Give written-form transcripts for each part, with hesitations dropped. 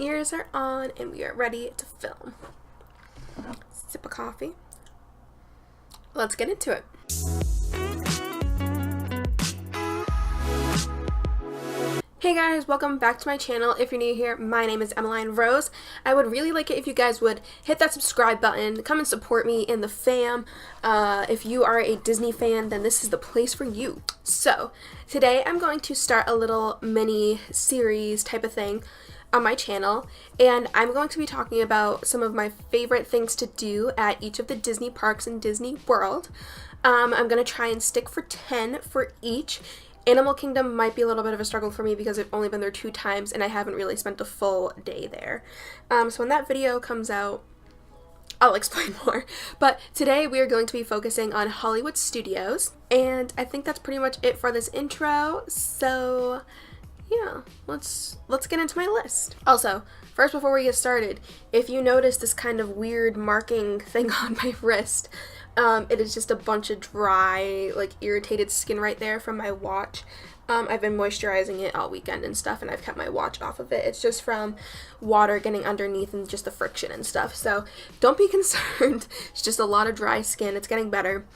Ears are on and we are ready to film. Sip of coffee. Let's get into it. Hey guys, welcome back to my channel. If you're new here, my name is Emmeline Rose. I would really like it if you guys would hit that subscribe button, come and support me in the fam. If you are a Disney fan, then this is the place for you. So, today I'm going to start a little mini series type of thing on my channel, and I'm going to be talking about some of my favorite things to do at each of the Disney parks in Disney World. I'm going to try and stick for 10 for each. Animal Kingdom might be a little bit of a struggle for me because I've only been there 2 times and I haven't really spent a full day there. So when that video comes out, I'll explain more. But today we are going to be focusing on Hollywood Studios, and I think that's pretty much it for this intro. So yeah, let's get into my list. Also, first before we get started, if you notice this kind of weird marking thing on my wrist, it is just a bunch of dry, like, irritated skin right there from my watch. I've been moisturizing it all weekend and stuff, and I've kept my watch off of it. It's just from water getting underneath and just the friction and stuff. So don't be concerned. It's just a lot of dry skin. It's getting better.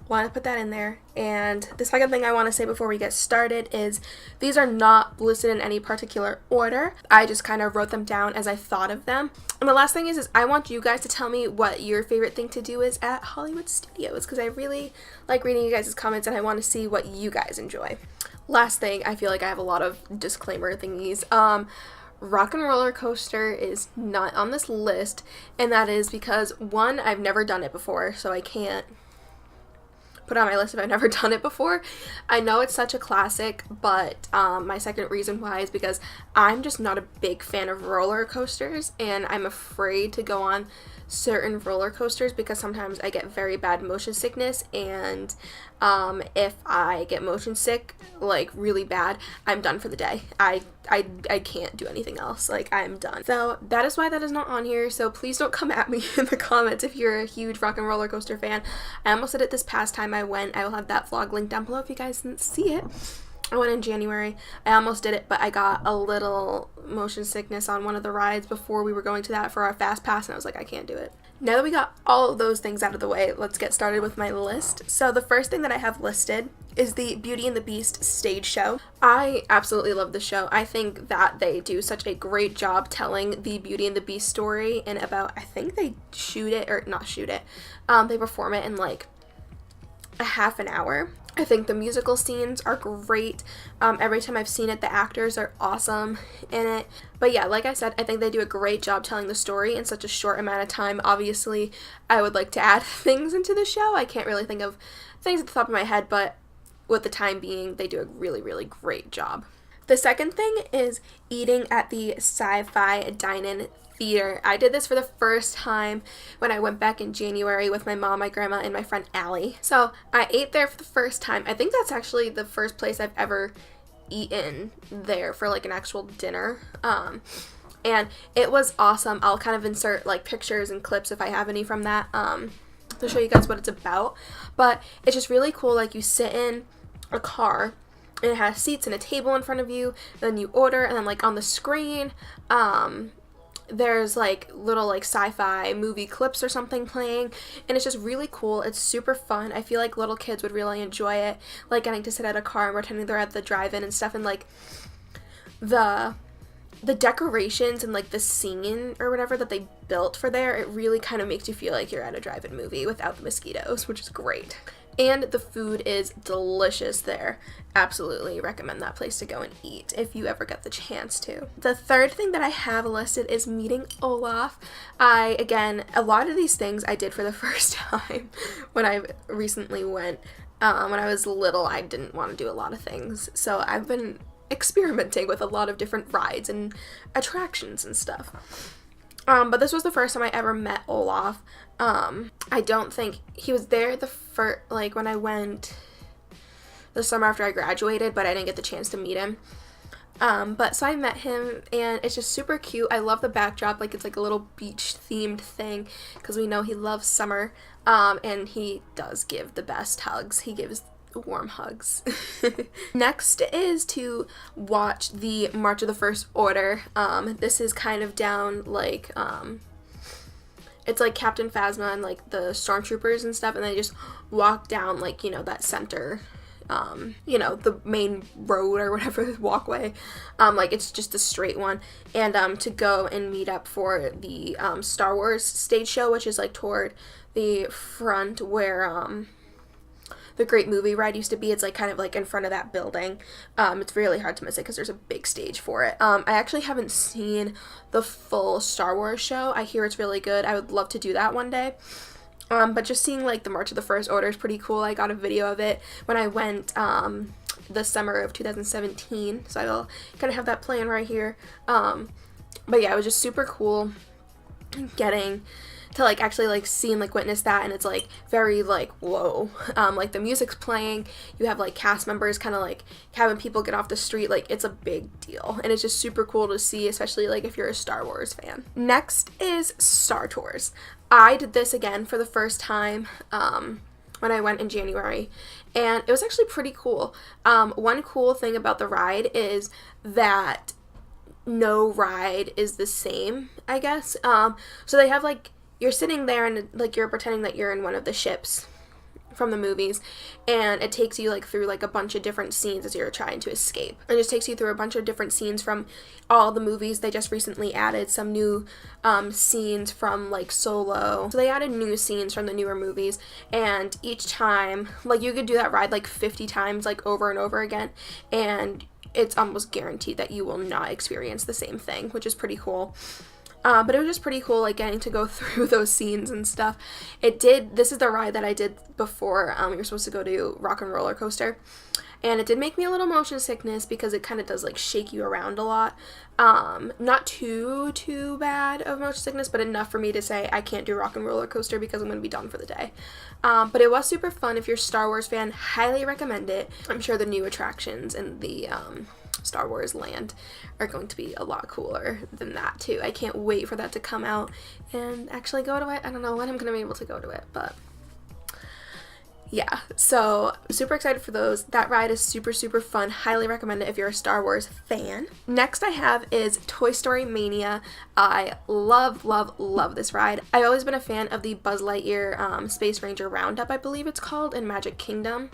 Want to put that in there. And the second thing I want to say before we get started is these are not listed in any particular order. I just kind of wrote them down as I thought of them. And the last thing is I want you guys to tell me what your favorite thing to do is at Hollywood Studios, because I really like reading you guys' comments and I want to see what you guys enjoy. Last thing, I feel like I have a lot of disclaimer thingies. Rock and Roller Coaster is not on this list, and that is because, one, I've never done it before, so I can't put on my list if I've never done it before. I know it's such a classic, but my second reason why is because I'm just not a big fan of roller coasters, and I'm afraid to go on certain roller coasters because sometimes I get very bad motion sickness, and if I get motion sick, like, really bad, I'm done for the day. I can't do anything else. Like, I'm done. So that is why that is not on here. So please don't come at me in the comments if you're a huge Rock and Roller Coaster fan. I almost did it this past time I went. I will have that vlog linked down below if you guys didn't see it. I went in January. I almost did it, but I got a little motion sickness on one of the rides before we were going to that for our Fast Pass, and I was like, I can't do it. Now that we got all of those things out of the way, let's get started with my list. So the first thing that I have listed is the Beauty and the Beast stage show. I absolutely love the show. I think that they do such a great job telling the Beauty and the Beast story in about, I think they shoot it, or not shoot it, they perform it in like a half an hour. I think the musical scenes are great. Every time I've seen it, the actors are awesome in it. But yeah, like I said, I think they do a great job telling the story in such a short amount of time. Obviously, I would like to add things into the show. I can't really think of things at the top of my head, but with the time being, they do a really, really great job. The second thing is eating at the Sci-Fi Dine-In Theater. I did this for the first time when I went back in January with my mom, my grandma, and my friend Allie. So I ate there for the first time. I think that's actually the first place I've ever eaten there for like an actual dinner. And it was awesome. I'll kind of insert like pictures and clips if I have any from that to show you guys what it's about. But it's just really cool. Like, you sit in a car and it has seats and a table in front of you, and then you order, and then like on the screen there's like little like sci-fi movie clips or something playing, and it's just really cool. It's super fun. I feel like little kids would really enjoy it, like getting to sit at a car and pretending they're at the drive-in and stuff, and like the decorations and like the scene or whatever that they built for there, it really kind of makes you feel like you're at a drive-in movie without the mosquitoes, which is great. And the food is delicious there. Absolutely recommend that place to go and eat if you ever get the chance to. The third thing that I have listed is meeting Olaf. Again, a lot of these things I did for the first time when I recently went. When I was little, I didn't want to do a lot of things. So I've been experimenting with a lot of different rides and attractions and stuff. But this was the first time I ever met Olaf. I don't think he was there when I went the summer after I graduated, but I didn't get the chance to meet him. But so I met him, and it's just super cute. I love the backdrop, like it's like a little beach themed thing, because we know he loves summer, and he does give the best hugs. He gives warm hugs. Next is to watch the March of the First Order. This is kind of down like, it's like Captain Phasma and like the stormtroopers and stuff, and they just walk down like, you know, that center, you know, the main road or whatever, walkway, like it's just a straight one, and to go and meet up for the Star Wars stage show, which is like toward the front where the Great Movie Ride used to be. It's like kind of like in front of that building. It's really hard to miss it because there's a big stage for it. I actually haven't seen the full Star Wars show. I hear it's really good. I would love to do that one day. But just seeing like the March of the First Order is pretty cool. I got a video of it when I went the summer of 2017, so I'll kind of have that playing right here. But yeah, it was just super cool getting to like actually like seeing like witness that, and it's like very like whoa, like the music's playing, you have like cast members kind of like having people get off the street, like it's a big deal, and it's just super cool to see, especially like if you're a Star Wars fan. Next is Star Tours. I did this again for the first time when I went in January, and it was actually pretty cool. One cool thing about the ride is that no ride is the same, I guess. So they have like, you're sitting there and like you're pretending that you're in one of the ships from the movies, and it takes you like through like a bunch of different scenes as you're trying to escape. It just takes you through a bunch of different scenes from all the movies. They just recently added some new scenes from like Solo. So they added new scenes from the newer movies, and each time like you could do that ride like 50 times, like over and over again, and it's almost guaranteed that you will not experience the same thing, which is pretty cool. But it was just pretty cool, like, getting to go through those scenes and stuff. This is the ride that I did before you're supposed to go to Rock and Roller Coaster. And it did make me a little motion sickness because it kind of does, like, shake you around a lot. Not too bad of motion sickness, but enough for me to say I can't do Rock and Roller Coaster because I'm going to be done for the day. But it was super fun. If you're a Star Wars fan, highly recommend it. I'm sure the new attractions in the Star Wars land are going to be a lot cooler than that too. I can't wait for that to come out and actually go to it. I don't know when I'm going to be able to go to it, but yeah, so super excited for those. That ride is super fun. Highly recommend it if you're a Star Wars fan. Next I have is Toy Story Mania. I love this ride. I've always been a fan of the Buzz Lightyear Space Ranger Roundup, I believe it's called, in Magic Kingdom.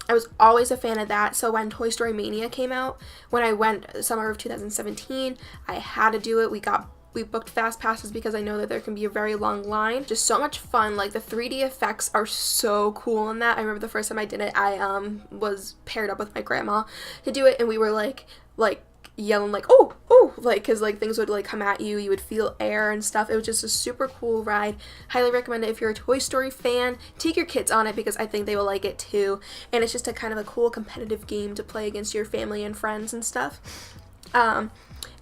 I was always a fan of that, so when Toy Story Mania came out, when I went summer of 2017, I had to do it. We booked fast passes because I know that there can be a very long line. Just so much fun. Like, the 3D effects are so cool in that. I remember the first time I did it, I was paired up with my grandma to do it, and we were like yelling like oh like, because like things would like come at you, you would feel air and stuff. It was just a super cool ride. Highly recommend it if you're a Toy Story fan. Take your kids on it because I think they will like it too, and it's just a kind of a cool competitive game to play against your family and friends and stuff.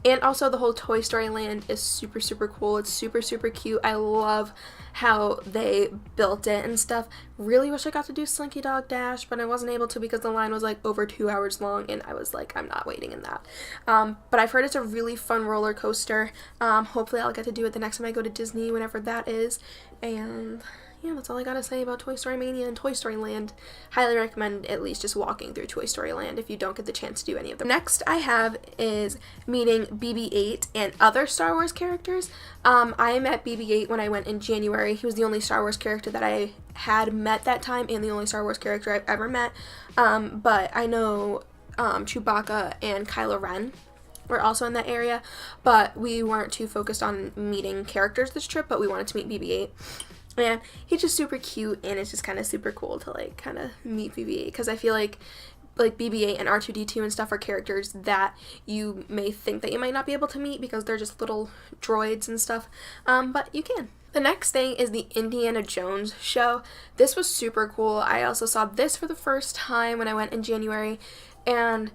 And also the whole Toy Story land is super cool. It's super cute. I love how they built it and stuff. Really wish I got to do Slinky Dog Dash, but I wasn't able to because the line was like over 2 hours long, and I was like, I'm not waiting in that. But I've heard it's a really fun roller coaster. Hopefully I'll get to do it the next time I go to Disney, whenever that is. And yeah, that's all I gotta say about Toy Story Mania and Toy Story Land. Highly recommend at least just walking through Toy Story Land if you don't get the chance to do any of them. Next I have is meeting BB-8 and other Star Wars characters. I met BB-8 when I went in January. He was the only Star Wars character that I had met that time, and the only Star Wars character I've ever met. But I know Chewbacca and Kylo Ren were also in that area, but we weren't too focused on meeting characters this trip, but we wanted to meet BB-8. And he's just super cute, and it's just kind of super cool to like kind of meet BB-8, because I feel like BB-8 and R2-D2 and stuff are characters that you may think that you might not be able to meet because they're just little droids and stuff, but you can. The next thing is the Indiana Jones show. This was super cool. I also saw this for the first time when I went in January, and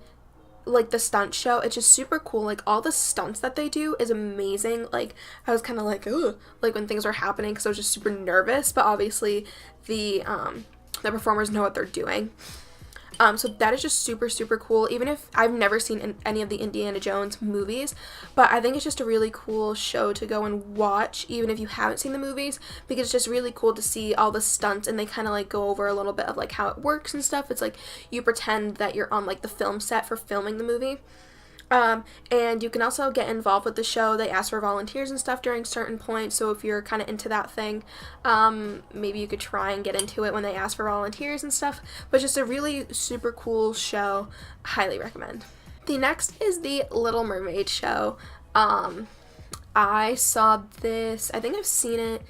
like the stunt show, it's just super cool. Like, all the stunts that they do is amazing. Like, I was kind of like, ugh, like when things were happening, because I was just super nervous, but obviously the performers know what they're doing. So that is just super, super cool, even if I've never seen any of the Indiana Jones movies, but I think it's just a really cool show to go and watch, even if you haven't seen the movies, because it's just really cool to see all the stunts, and they kind of like go over a little bit of like how it works and stuff. It's like you pretend that you're on like the film set for filming the movie. And you can also get involved with the show. They ask for volunteers and stuff during certain points, so if you're kind of into that thing, maybe you could try and get into it when they ask for volunteers and stuff. But just a really super cool show. Highly recommend. The next is the Little Mermaid show. I saw this, I think I've seen it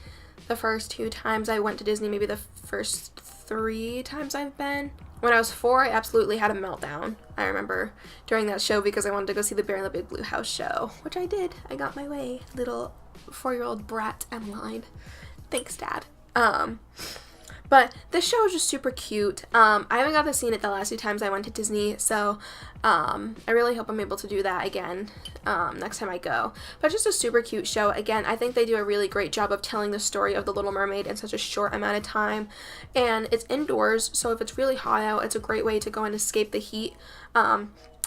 the first 2 times I went to Disney, maybe the first 3 times I've been. When I was 4, I absolutely had a meltdown, I remember, during that show because I wanted to go see the Bear in the Big Blue House show, which I did. I got my way, little 4-year-old brat Emmeline. Thanks, Dad. But this show is just super cute. I haven't got to see it the last 2 times I went to Disney, so I really hope I'm able to do that again next time I go. But just a super cute show. Again, I think they do a really great job of telling the story of the Little Mermaid in such a short amount of time. And it's indoors, so if it's really hot out, it's a great way to go and escape the heat.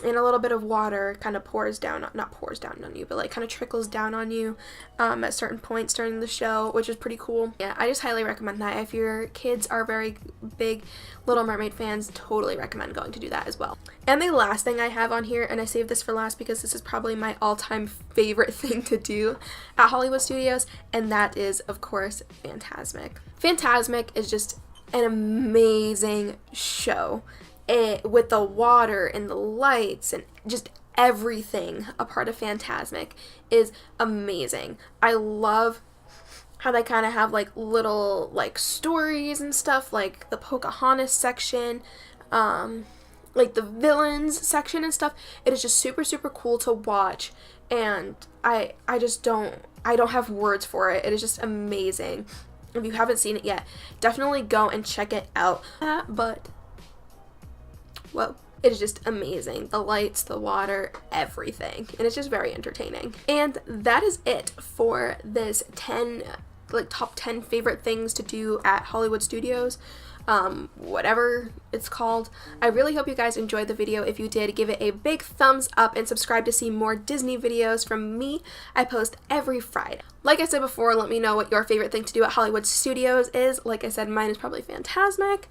And a little bit of water kind of pours down, not pours down on you, but like kind of trickles down on you at certain points during the show, which is pretty cool. Yeah, I just highly recommend that. If your kids are very big Little Mermaid fans, totally recommend going to do that as well. And the last thing I have on here, and I saved this for last because this is probably my all-time favorite thing to do at Hollywood Studios, and that is, of course, Fantasmic. Fantasmic is just an amazing show. With the water and the lights and just everything a part of Fantasmic is amazing. I love how they kind of have like little like stories and stuff, like the Pocahontas section, like the villains section and stuff. It is just super, super cool to watch, and I don't have words for it. It is just amazing. If you haven't seen it yet, definitely go and check it out. But whoa, it is just amazing. The lights, the water, everything. And it's just very entertaining. And that is it for this top 10 favorite things to do at Hollywood Studios. Whatever it's called. I really hope you guys enjoyed the video. If you did, give it a big thumbs up and subscribe to see more Disney videos from me. I post every Friday. Like I said before, let me know what your favorite thing to do at Hollywood Studios is. Like I said, mine is probably Fantasmic.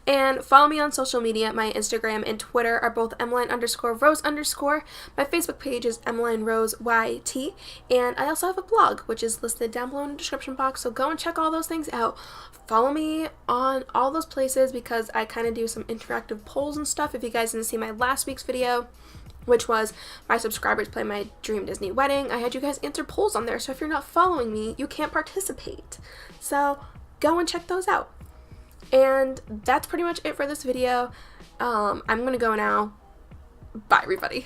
And follow me on social media. My Instagram and Twitter are both Emmeline_Rose_. My Facebook page is EmmelineRoseYT. And I also have a blog, which is listed down below in the description box. So go and check all those things out. Follow me on all those places because I kind of do some interactive polls and stuff. If you guys didn't see my last week's video, which was my subscribers play my dream Disney wedding, I had you guys answer polls on there. So if you're not following me, you can't participate. So go and check those out. And that's pretty much it for this video. I'm gonna go now. Bye, everybody.